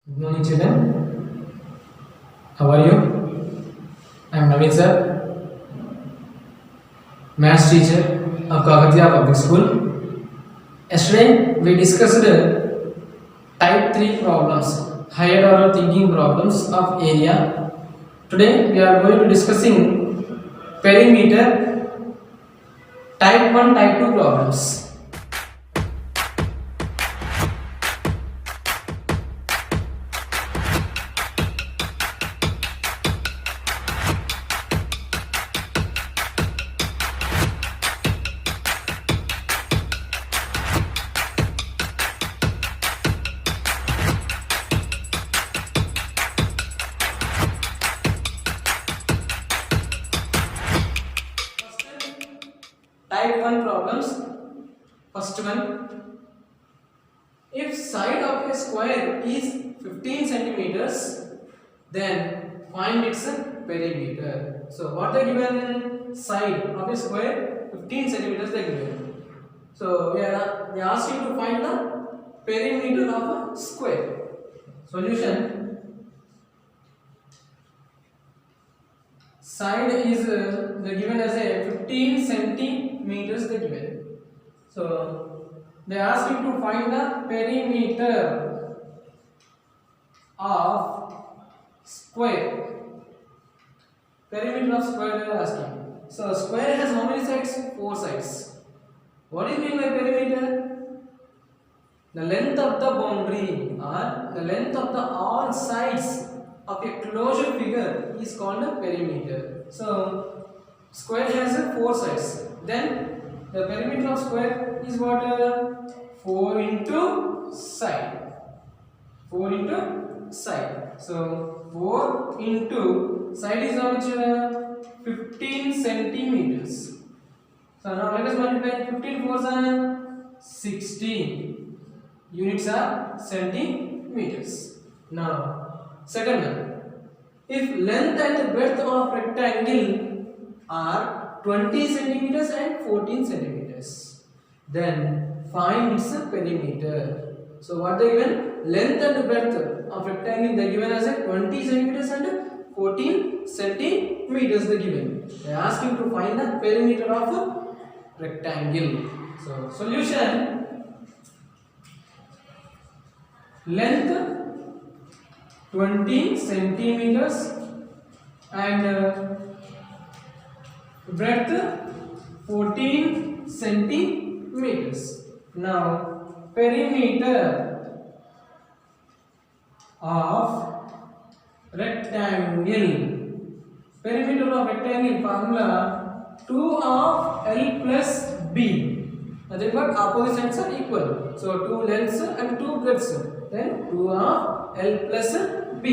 Good morning, children. How are you? I am Naveen sir, maths teacher of Kagatia Public School. Yesterday we discussed type 3 problems, higher order thinking problems of area. Today we are going to discussing perimeter, type 1, type 2 problems. Type 1 problems. First one, if side of a square is 15 centimeters, then find its perimeter. So what they given, side of a square 15 centimeters they given. So we are asking to find the perimeter of a square. Solution, side is they given as a 15 centimeters they given. So they ask you to find the perimeter of square. Perimeter of square they are asking. So square has how many sides? 4 sides. What is mean by perimeter? The length of the boundary or the length of the all sides of a closure figure is called a perimeter. So square has 4 sides. Then the perimeter of square is what? 4 into side. 4 into side. So 4 into side is how much? 15 centimeters. So now let us multiply 15 fours are 60 units are centimeters. Now second one, if length and breadth of rectangle are 20 centimeters and 14 centimeters, then find its perimeter. So what they given? Length and breadth of rectangle they given as a 20 centimeters and 14 centimeters they given. They are asking to find the perimeter of a rectangle. So solution, length 20 centimeters and breadth 14 centimeters. Now perimeter of rectangle. Perimeter of rectangle formula 2 of L plus B. Nothing but opposite sides are equal. So 2 lengths and 2 breadths. Then 2 of L plus B.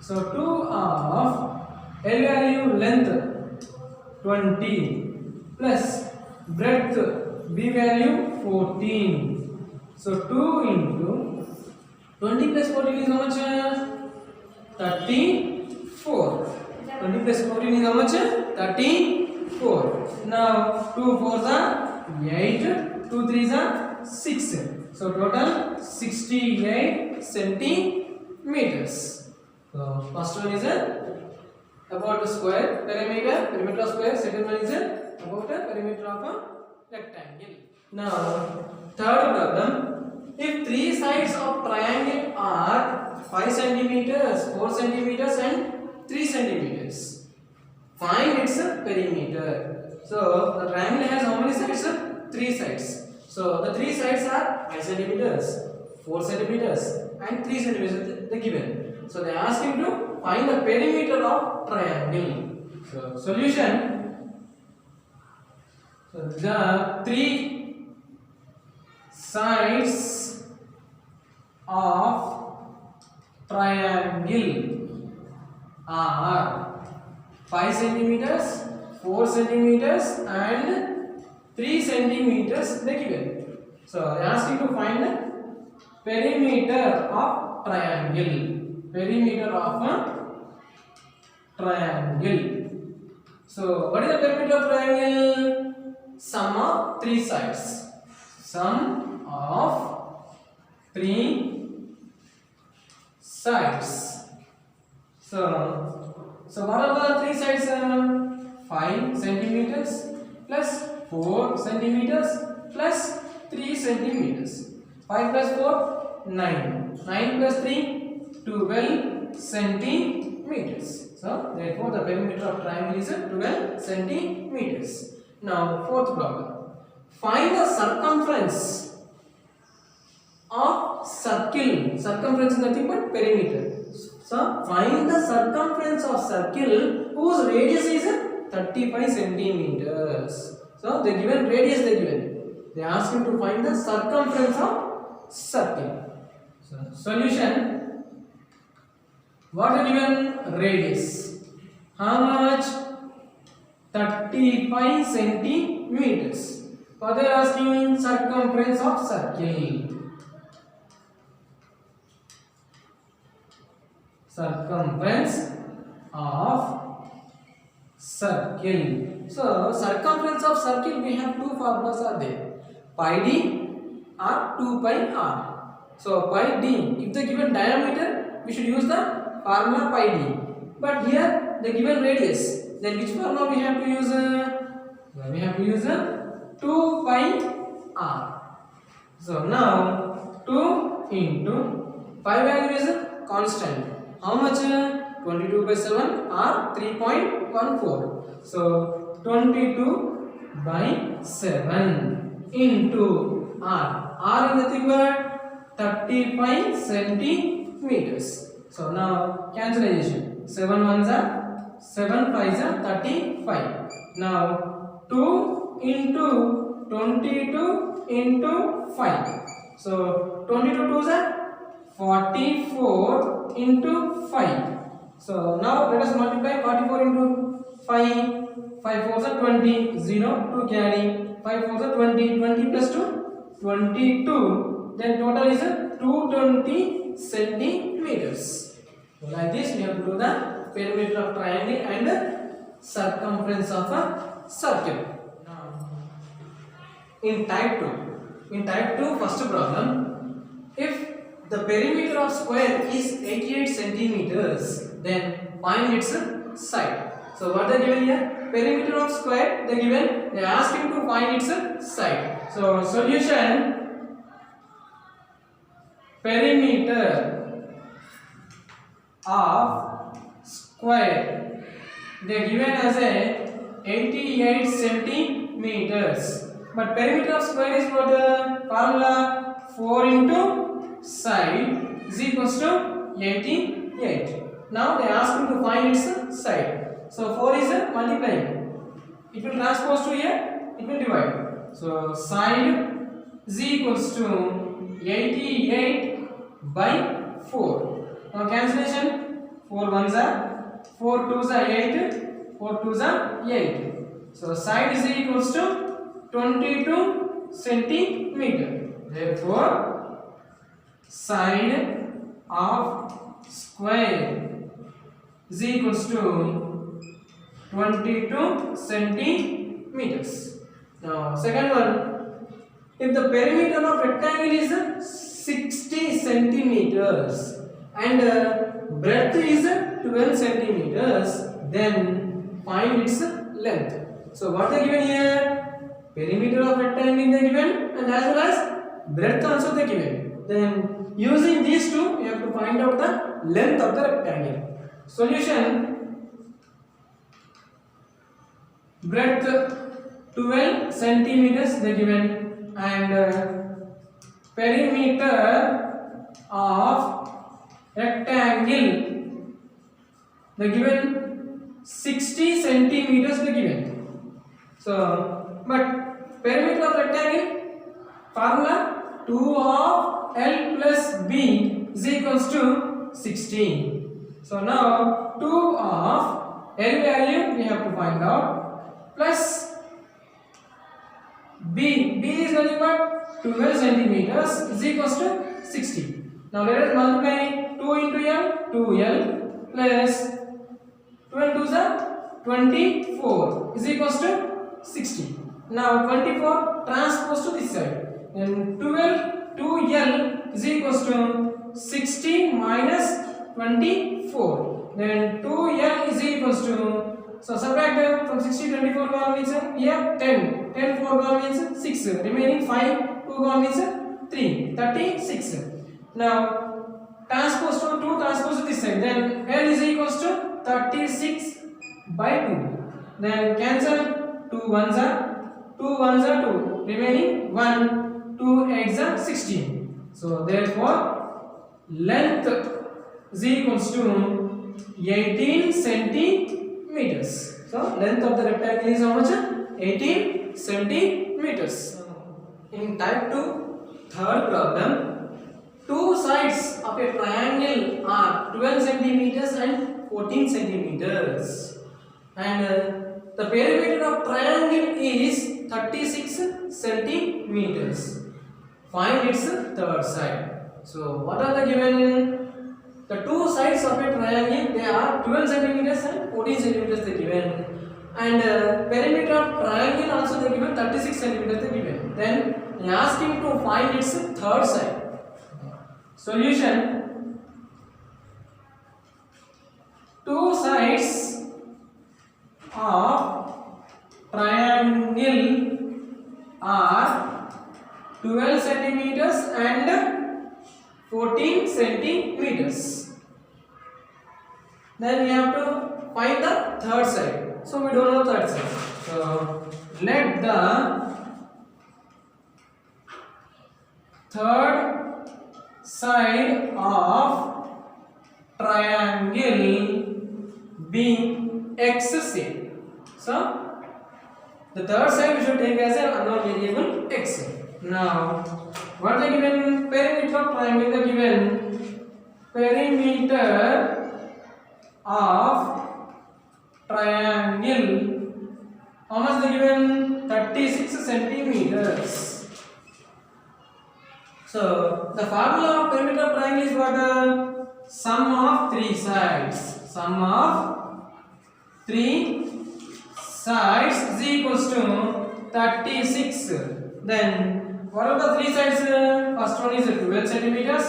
So 2 of L value length 20 plus breadth B value 14. So 2 into 20 plus 14 is how much? 34. 20 plus 14 is how much? 34. Now 2 4s are 8, 2 3s are 6. So total 68 centimeters. So first one is about the square perimeter of square. Second one is about the perimeter of a rectangle. Now third problem, if three sides of triangle are 5 centimeters, 4 centimeters and 3 centimeters, find its perimeter. So the triangle has how many sides? 3 sides. So the 3 sides are 5 centimeters, 4 centimeters and 3 centimeters they given. So they are asking to find the perimeter of triangle. So solution, so the 3 sides of triangle are 5 centimeters, 4 centimeters and 3 centimeters they given. So they ask you to find the perimeter of triangle. Perimeter of a triangle. So what is the perimeter of triangle? Sum of 3 sides. Sum of 3 sides. So what are the three sides? 5 centimeters plus 4 centimeters plus 3 centimeters. 5 plus 4, 9. 9 plus 3, 12 centimeters. So therefore the perimeter of triangle is 12 centimeters. Now fourth problem. Find the circumference of circle. Circumference is nothing but perimeter. So find the circumference of circle whose radius is 35 centimeters. So they given radius, they ask you to find the circumference of circle. So solution. What is given? Radius. How much? 35 centimeters. What they are asking? Circumference of circle. Circumference of circle. So circumference of circle, we have two formulas are there. Pi d or 2 pi r. So pi d, if they given diameter, we should use the formula pi d. But here they given radius, then which formula we have to use? We have to use 2 pi r. So now 2 into pi value is constant. How much? 22 by 7 or 3.14. So 22 by 7 into r. R is nothing but 35 centimeters. So now cancellation. 7 ones are 7 5s are 35. Now 2 into 22 into 5. So 22 2s are 44 into 5. So now let us multiply 44 into 5. 5 4s are 20. 0 2 carry. 5 4s are 20. 20 plus 2, 22. Then total is 220 centimeters. So like this we have to do the perimeter of triangle and circumference of a circle. Now in type 2 first problem, if the perimeter of square is 88 centimeters, then find its side. So what they given here? Perimeter of square they given. They ask him to find its side. So solution. Perimeter of square they given as a 88 centimeters. But perimeter of square is what? Formula 4 into side is equals to 88. Now they ask you to find its side. So 4 is multiplying. It will transpose to here. It will divide. So side is equals to 88 by 4. Now cancellation. 4 ones are 4 2s are 8. 4 2s are 8. So side is equals to 22 centimeter. Therefore side of square is equals to 22 centimeters. Now second one, if the perimeter of rectangle is 60 centimeters and breadth is 12 centimeters, then find its length. So what they given here? Perimeter of rectangle they given and as well as breadth also they given. Then using these two, you have to find out the length of the rectangle. Solution. Breadth 12 centimeters they given and perimeter of rectangle they given 60 centimeters they given. So but perimeter of rectangle formula 2 of L plus B is equals to 16. So now 2 of L value we have to find out plus B is nothing but 12 centimeters is equals to 60. Now let us multiply 2 into L, 2L plus 12 2s are 24 is equals to 60. Now 24 transpose to this side. Then 12 2L is equals to 60 minus 24. Then 2n is equals to, so subtract from 60 24 gone means here 10. 10 4 gone means 6. Remaining 5 2 gone means 3. 36. Now transpose to 2 transpose to this side. Then n is equals to 36 by 2. Then cancel 2 ones are 2 ones are 2. Remaining 1 2 eggs are 16. So therefore length is equals to 18 centimeters. So length of the rectangle is how much? 18 centimeters. In type 2, third problem, two sides of a triangle are 12 centimeters and 14 centimeters. And the perimeter of triangle is 36 centimeters. Find its third side. So what are the given? The two sides of a triangle, they are 12 centimeters and 14 centimeters they given. And perimeter of triangle also they given 36 centimeters they given. Then they ask him to find its third side. Solution: two sides of triangle are 12 centimeters and 14 centimeters. Then we have to find the third side. So we don't know third side. So let the third side of triangle be x shape. So the third side we should take as an unknown variable x. Now what are the given perimeter of triangle? The given perimeter of triangle, how much they given? 36 centimeters. So the formula of perimeter of triangle is what? Sum of three sides. Sum of three sides is equals to 36. Then what are the three sides? First one is 12 centimeters,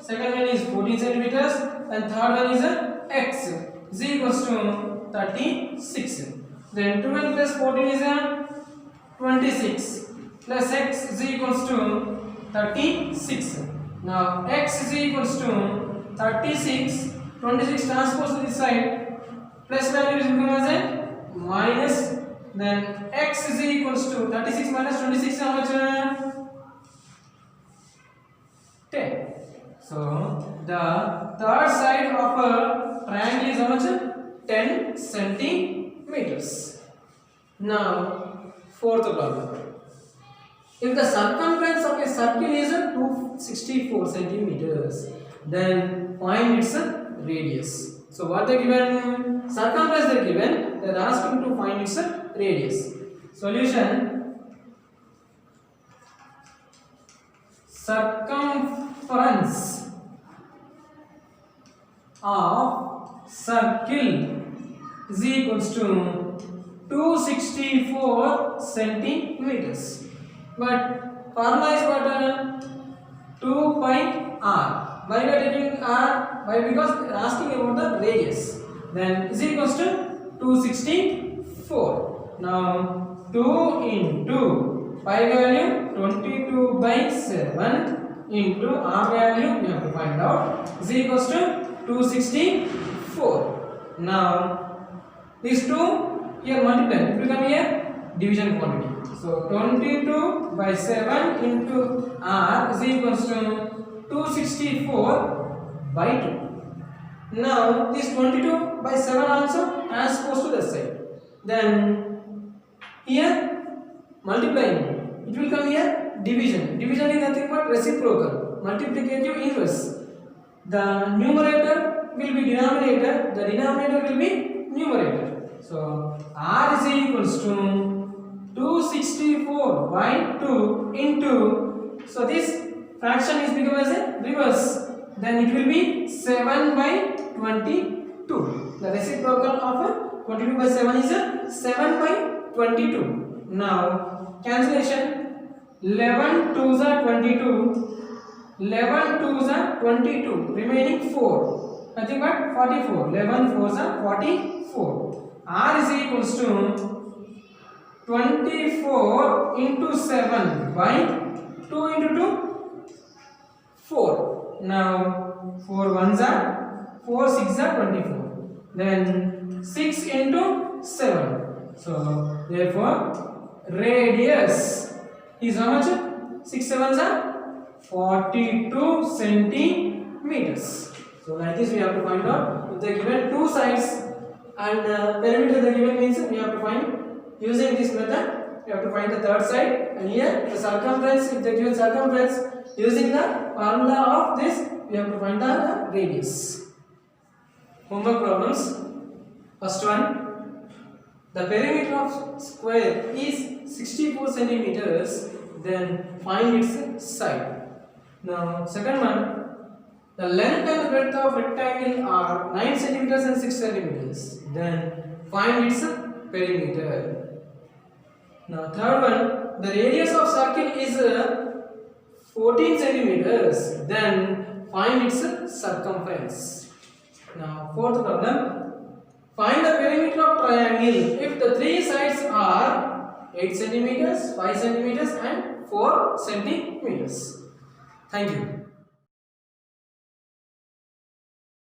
second one is 14 centimeters, and third one is x is equals to 36. Then 12 plus 14 is 26 plus x is equals to 36. Now x is equals to 36. 26 transpose to this side. Plus value is become as a minus. Then x is equals to 36 minus 26 how much? 10. So the third side of a triangle is how much? 10 centimeters. Now fourth problem. If the circumference of a circle is 264 centimeters, then find its radius. So what they given? Circumference they given. They are asking to find its radius. Solution: circumference of circle is equals to 264 centimeters. But formula is what? 2 pi r. Why we are taking r? Why? Because they are asking about the radius. Then is equals to 264. Now 2 into pi value 22 by 7 into r value we have to find out is equals to 264. Now these two here multiply. It will become here division quantity. So 22 by 7 into r is equals to 264 by 2. Now this 22 by 7 also transpose to the side. Then here multiplying, it will come here division. Division is nothing but reciprocal, multiplicative inverse. The numerator will be denominator, the denominator will be numerator. So r is equals to 264 by 2 into, so this fraction is become as a reverse, then it will be 7 by 22. The reciprocal of 22 by 7 is 7 by 22. Now cancellation: 11 2s are 22, 11 2s are 22, remaining 4. nothing but 44. 11 fours are 44. R is equals to 24 into 7 by 2 into 2 4. Now 4 ones are 4 6 are 24. Then 6 into 7. So therefore radius is how much? 6 sevens are 42 centimeters. So like this we have to find out if they given two sides and perimeter they given means we have to find using this method we have to find the third side, and here the circumference, if they given circumference, using the formula of this we have to find the radius. Homework problems. First one, the perimeter of square is 64 centimeters, then find its side. Now second one, the length and breadth of rectangle are 9 centimeters and 6 centimeters, then find its perimeter. Now third one, the radius of circle is 14 centimeters, then find its circumference. Now fourth problem, find the perimeter of triangle if the three sides are 8 centimeters, 5 centimeters and 4 centimeters. Thank you.